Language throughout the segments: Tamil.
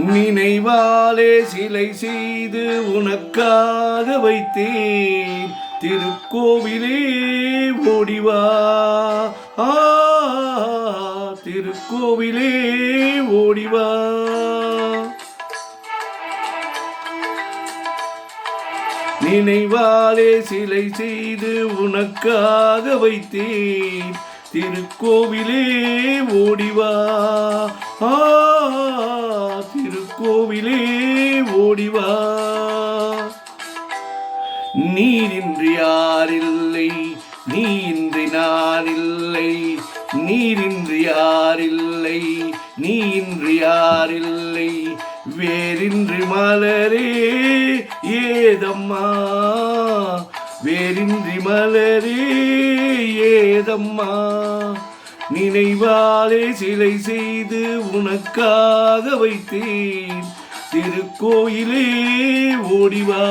நினைவாலே சிலை செய்து உனக்காக வைத்தேன் திருக்கோவிலே ஓடிவா. திருக்கோவிலே ஓடிவா. நினைவாலே சிலை செய்து உனக்காக வைத்தேன் திருக்கோவிலே ஓடிவா. திருக்கோவிலே ஓடிவா. நீரின்றி யாரில்லை, நீ இன்றி நான் இல்லை. நீரின்றி யாரில்லை, நீ இன்றி யாரில்லை. வேரின்றி மலரே ஏதம்மா, வேரின்றி மலரே ஏதம்மா. நினைவாலே சிலை செய்து உனக்காக வைத்தேன் திருக்கோயிலே ஓடிவா.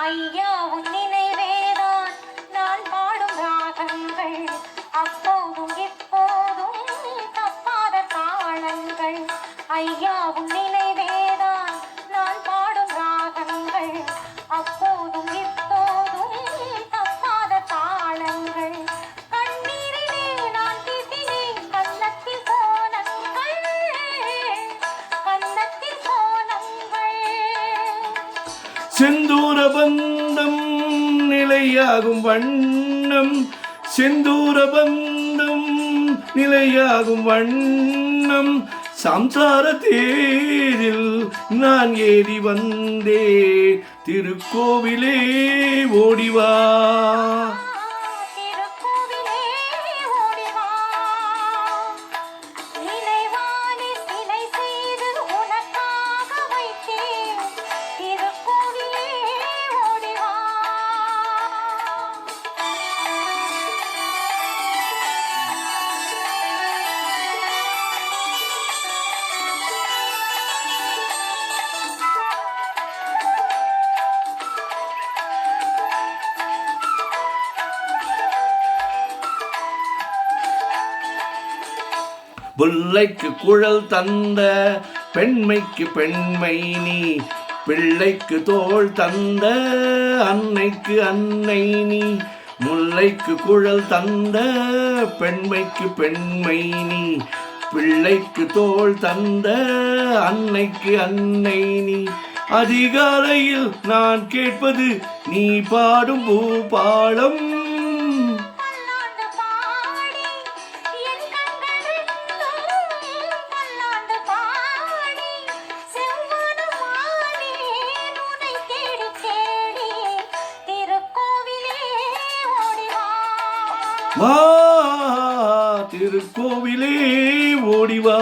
ஐயா உன் நினைவேதான் நான் பாடும் ராகங்கள், அப்போதும் இப்போதும் தப்பாத தாளங்கள். ஐயா உன் நினைவேதான் நான் பாடும் ராகங்கள், அப்போதும் இப்போதும் தப்பாத தாளங்கள். கண்ணீரிலே நான் திட்டினேன் கன்னத்தில் கோணங்கள், கன்னத்தில் கோணங்கள். செந்தூர பந்தம் நிலையாகும் வண்ணம், செந்தூர பந்தம் நிலையாகும் வண்ணம். சம்சார தேரில் நான் ஏறி வந்தேன் திருக்கோவிலே ஓடிவா. புள்ளைக்கு குழல் தந்த பெண்மைக்கு பெண்மை நீ, பிள்ளைக்கு தோள் தந்த அன்னைக்கு அன்னை நீ. முல்லைக்கு குழல் தந்த பெண்மைக்கு பெண்மை நீ, பிள்ளைக்கு தோள் தந்த அன்னைக்கு அன்னை நீ. அதிகாலையில் நான் கேட்பது நீ பாடும் பூபாலம். வா திருக்கோவிலே ஓடிவா.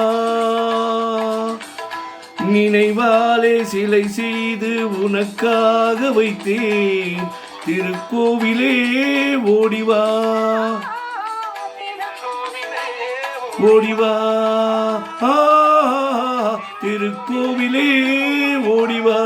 நினைவாலே சிலை செய்து உனக்காக வைத்தேன் திருக்கோவிலே ஓடிவா. ஓடிவா திருக்கோவிலே ஓடிவா.